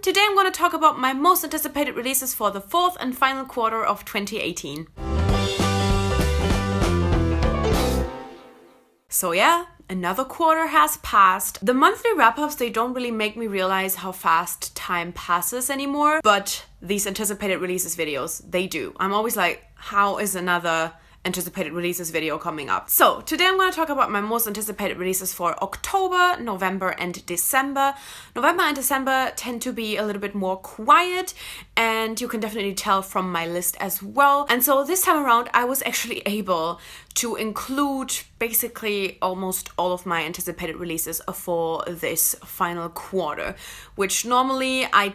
everyone! Today I'm going to talk about my most anticipated releases for the fourth and final quarter of 2018. So yeah, another quarter has passed. The monthly wrap-ups, they don't really make me realize how fast time passes anymore, but these anticipated releases videos, they do. I'm always like, how is another anticipated releases video coming up? So today I'm going to talk about my most anticipated releases for October, November and December. November and December tend to be a little bit more quiet, and you can definitely tell from my list as well. And so this time around I was actually able to include basically almost all of my anticipated releases for this final quarter, which normally I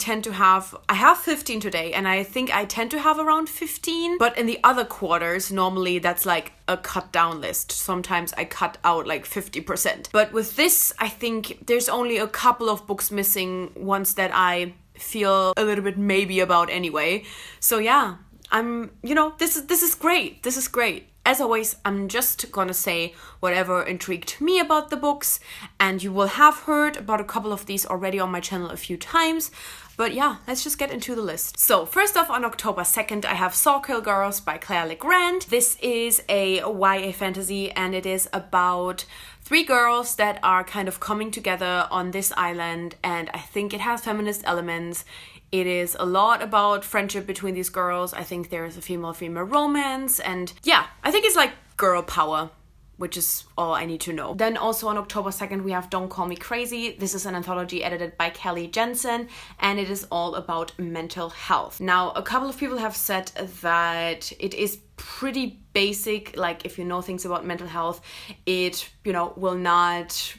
have 15 today, and I think I tend to have around 15, but in the other quarters, normally that's like a cut down list. Sometimes I cut out like 50%. But with this, I think there's only a couple of books missing, ones that I feel a little bit maybe about anyway. So yeah, this is great. This is great. As always, I'm just gonna say whatever intrigued me about the books, and you will have heard about a couple of these already on my channel a few times. But yeah, let's just get into the list. So first off, on October 2nd, I have Sawkill Girls by Claire Legrand. This is a YA fantasy, and it is about three girls that are kind of coming together on this island, and I think it has feminist elements. It is a lot about friendship between these girls. I think there is a female-female romance, and yeah, I think it's like girl power, which is all I need to know. Then also on October 2nd, we have Don't Call Me Crazy. This is an anthology edited by Kelly Jensen, and it is all about mental health. Now, a couple of people have said that it is pretty basic, like if you know things about mental health, it, will not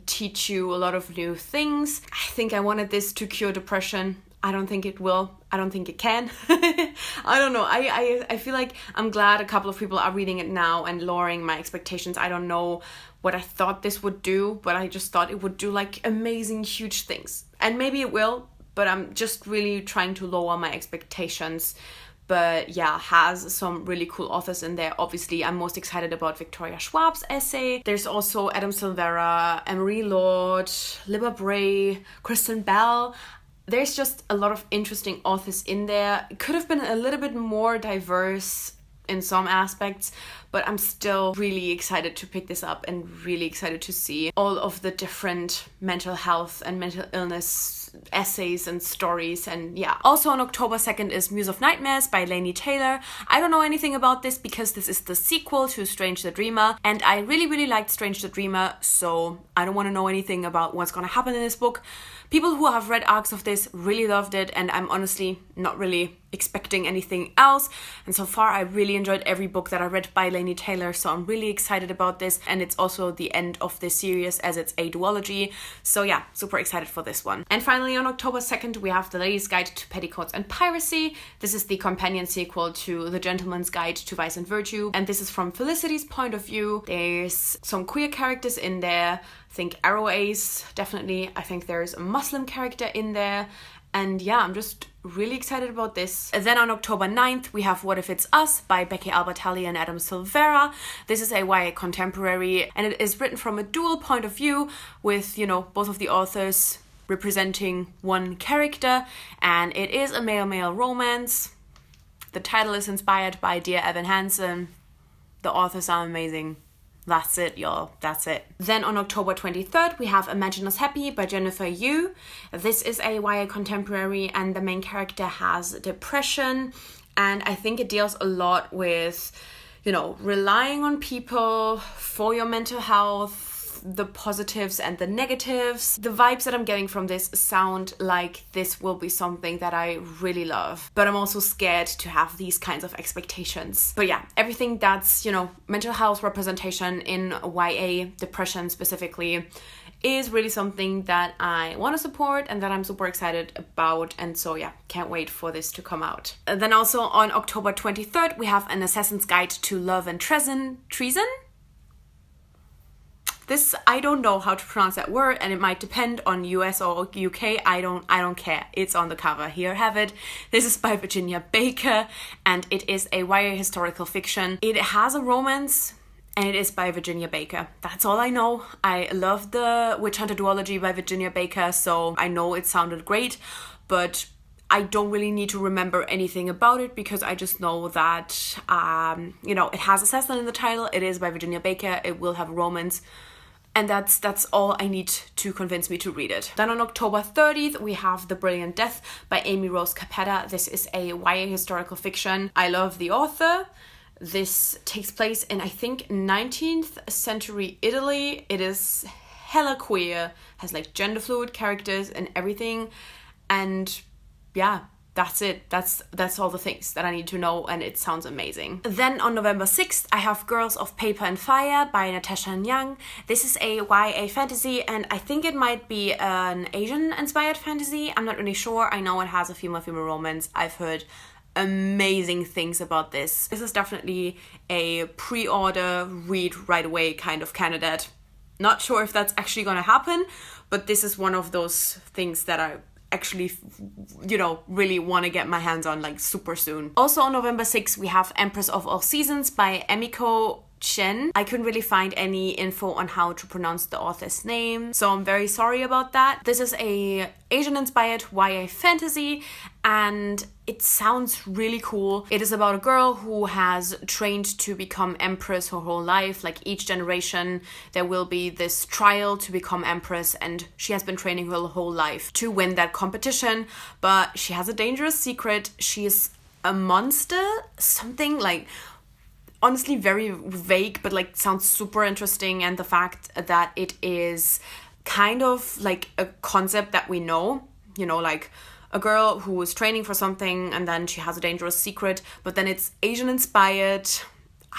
teach you a lot of new things. I think I wanted this to cure depression. I don't think it will. I don't think it can. I don't know. I feel like I'm glad a couple of people are reading it now and lowering my expectations. I don't know what I thought this would do, but I just thought it would do like amazing, huge things. And maybe it will, but I'm just really trying to lower my expectations. But yeah, has some really cool authors in there. Obviously, I'm most excited about Victoria Schwab's essay. There's also Adam Silvera, Emery Lord, Libba Bray, Kristen Bell. There's just a lot of interesting authors in there. It could have been a little bit more diverse in some aspects, but I'm still really excited to pick this up and really excited to see all of the different mental health and mental illness essays and stories. And yeah, also on October 2nd is Muse of Nightmares by Laini Taylor. I don't know anything about this because this is the sequel to Strange the Dreamer, and I really liked Strange the Dreamer, so I don't want to know anything about what's gonna happen in this book. People who have read arcs of this really loved it, and I'm honestly not really expecting anything else. And so far, I really enjoyed every book that I read by Laini Taylor, so I'm really excited about this. And it's also the end of this series as it's a duology. So yeah, super excited for this one. And finally, on October 2nd, we have The Lady's Guide to Petticoats and Piracy. This is the companion sequel to The Gentleman's Guide to Vice and Virtue. And this is from Felicity's point of view. There's some queer characters in there. I think Arrow Ace, definitely. I think there's a Muslim character in there. And yeah, I'm just really excited about this. And then on October 9th, we have What If It's Us by Becky Albertalli and Adam Silvera. This is a YA contemporary, and it is written from a dual point of view with, both of the authors representing one character. And it is a male-male romance. The title is inspired by Dear Evan Hansen. The authors are amazing. That's it, y'all. That's it. Then on October 23rd, we have Imagine Us Happy by Jennifer Yu. This is a YA contemporary, and the main character has depression. And I think it deals a lot with, relying on people for your mental health, the positives and the negatives. The vibes that I'm getting from this sound like this will be something that I really love, but I'm also scared to have these kinds of expectations. But yeah, everything that's, mental health representation in YA, depression specifically, is really something that I want to support and that I'm super excited about. And so yeah, can't wait for this to come out. And then also on October 23rd, we have An Assassin's Guide to Love and Treason? This, I don't know how to pronounce that word, and it might depend on US or UK. I don't care. It's on the cover. Here, have it. This is by Virginia Baker, and it is a YA historical fiction. It has a romance, and it is by Virginia Baker. That's all I know. I love the Witch Hunter duology by Virginia Baker, so I know it sounded great, but I don't really need to remember anything about it because I just know that, you know, it has assassin in the title, it is by Virginia Baker, it will have romance, and that's all I need to convince me to read it. Then on October 30th, we have The Brilliant Death by Amy Rose Capetta. This is a YA historical fiction. I love the author. This takes place in, I think, 19th century Italy. It is hella queer, has like gender fluid characters and everything, and yeah, that's it. That's all the things that I need to know, and it sounds amazing. Then on November 6th, I have Girls of Paper and Fire by Natasha Nyang. This is a YA fantasy, and I think it might be an Asian-inspired fantasy. I'm not really sure. I know it has a female-female romance. I've heard amazing things about this. This is definitely a pre-order, read right away kind of candidate. Not sure if that's actually gonna happen, but this is one of those things that I actually, you know, really want to get my hands on like super soon. Also on November 6th, we have Empress of All Seasons by Emiko Chen. I couldn't really find any info on how to pronounce the author's name, so I'm very sorry about that. This is a Asian-inspired YA fantasy, and it sounds really cool. It is about a girl who has trained to become Empress her whole life. Like each generation, there will be this trial to become Empress, and she has been training her whole life to win that competition, but she has a dangerous secret. She is a monster, something like, honestly very vague, but like sounds super interesting. And the fact that it is kind of like a concept that we know, you know, like a girl who is training for something and then she has a dangerous secret, but then it's Asian inspired.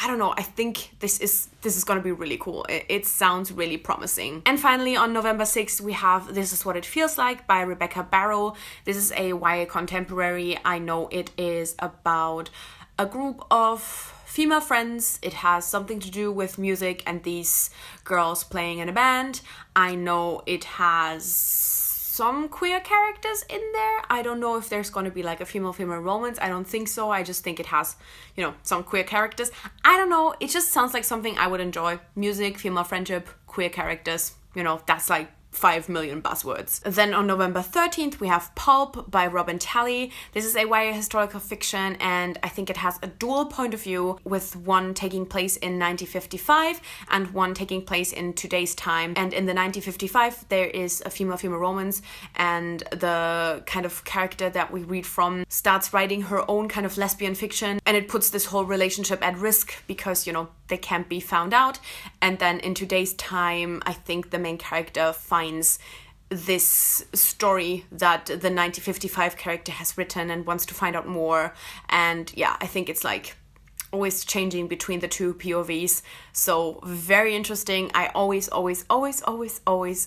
I don't know, I think this is gonna be really cool. It sounds really promising. And finally on November 6th, we have This Is What It Feels Like by Rebecca Barrow. This is a YA contemporary. I know it is about a group of female friends. It has something to do with music and these girls playing in a band. I know it has some queer characters in there. I don't know if there's going to be like a female-female romance. I don't think so. I just think it has, you know, some queer characters. I don't know. It just sounds like something I would enjoy. Music, female friendship, queer characters. You know, that's like 5 million buzzwords. Then on November 13th, we have Pulp by Robin Talley. This is a YA historical fiction, and I think it has a dual point of view, with one taking place in 1955 and one taking place in today's time. And in the 1955, there is a female-female romance, and the kind of character that we read from starts writing her own kind of lesbian fiction, and it puts this whole relationship at risk because, you know, they can't be found out. And then in today's time, I think the main character finds this story that the 1955 character has written and wants to find out more. And yeah, I think it's like always changing between the two POVs. So very interesting. I always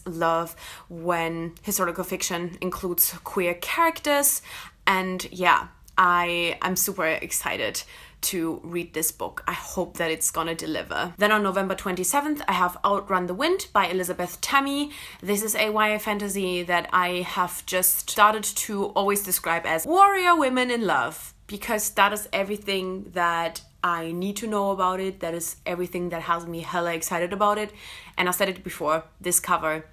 love when historical fiction includes queer characters. And yeah, I'm super excited to read this book. I hope that it's gonna deliver. Then on November 27th, I have Outrun the Wind by Elizabeth Tammy. This is a YA fantasy that I have just started to always describe as warrior women in love, because that is everything that I need to know about it. That is everything that has me hella excited about it. And I said it before, this cover,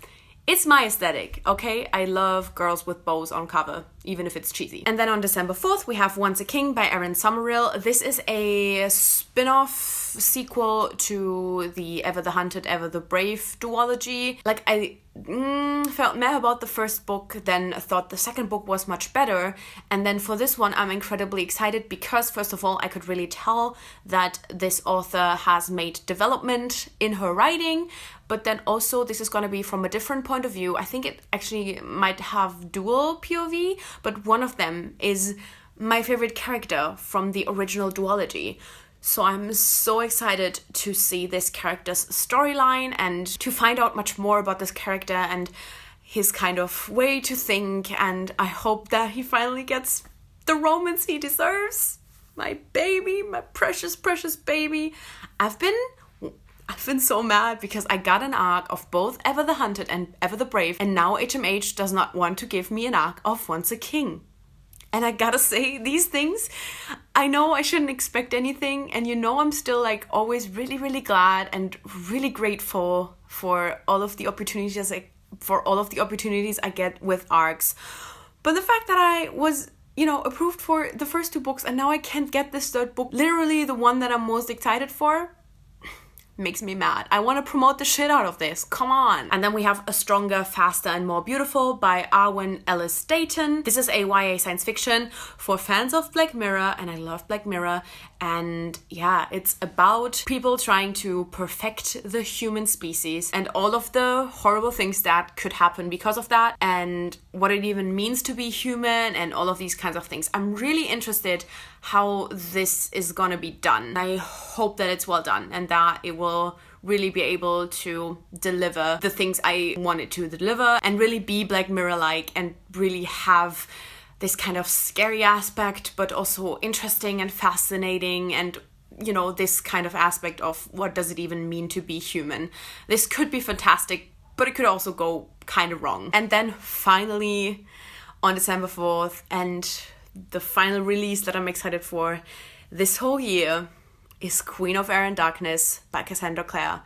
it's my aesthetic, okay? I love girls with bows on cover, even if it's cheesy. And then on December 4th, we have Once a King by Erin Somerville. This is a spin-off sequel to the Ever the Hunted, Ever the Brave duology. Like, I felt meh about the first book, then thought the second book was much better. And then for this one, I'm incredibly excited because, first of all, I could really tell that this author has made development in her writing, but then also this is going to be from a different point of view. I think it actually might have dual POV, but one of them is my favorite character from the original duology. So I'm so excited to see this character's storyline and to find out much more about this character and his kind of way to think. And I hope that he finally gets the romance he deserves. My baby, my precious, precious baby. I've been so mad because I got an arc of both Ever the Hunted and Ever the Brave, and now HMH does not want to give me an arc of Once a King. And I gotta say, these things, I know I shouldn't expect anything, and you know I'm still like always really, really glad and really grateful for all of the opportunities I get with ARCs. But the fact that I was, you know, approved for the first 2 books and now I can't get this 3rd book, literally the one that I'm most excited for, makes me mad. I want to promote the shit out of this. Come on. And then we have A Stronger, Faster and More Beautiful by Arwen Ellis Dayton. This is a YA science fiction for fans of Black Mirror, and I love Black Mirror. And yeah, it's about people trying to perfect the human species and all of the horrible things that could happen because of that, and what it even means to be human and all of these kinds of things. I'm really interested how this is gonna be done. I hope that it's well done and that it will really be able to deliver the things I want it to deliver and really be Black Mirror-like and really have this kind of scary aspect, but also interesting and fascinating, and, you know, this kind of aspect of what does it even mean to be human. This could be fantastic, but it could also go kind of wrong. And then finally, on December 4th, and the final release that I'm excited for this whole year is Queen of Air and Darkness by Cassandra Clare.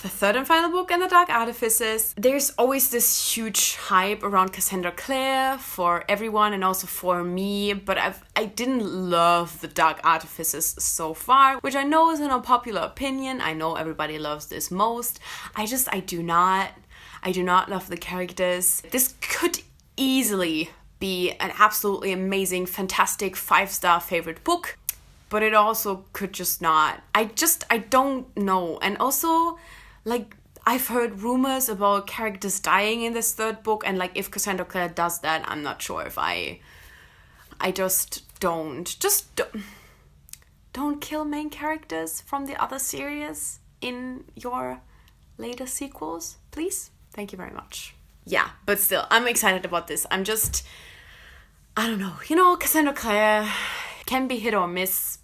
The 3rd and final book in the Dark Artifices. There's always this huge hype around Cassandra Clare for everyone and also for me, but I didn't love the Dark Artifices so far, which I know is an unpopular opinion. I know everybody loves this most. I do not love the characters. This could easily be an absolutely amazing, fantastic 5-star favorite book, but it also could just not. I don't know. And also, like, I've heard rumors about characters dying in this 3rd book, and like if Cassandra Clare does that, I'm not sure if I just don't kill main characters from the other series in your later sequels, please. Thank you very much. Yeah, but still, I'm excited about this. I don't know. You know, Cassandra Clare can be hit or miss,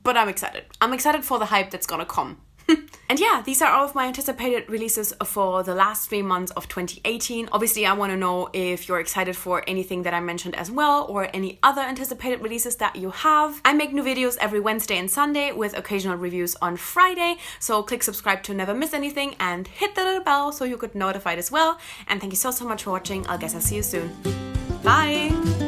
but I'm excited. I'm excited for the hype that's gonna come. And yeah, these are all of my anticipated releases for the last 3 months of 2018. Obviously, I want to know if you're excited for anything that I mentioned as well, or any other anticipated releases that you have. I make new videos every Wednesday and Sunday with occasional reviews on Friday, so click subscribe to never miss anything and hit the little bell so you get notified as well. And thank you so much for watching. I guess I'll see you soon. Bye!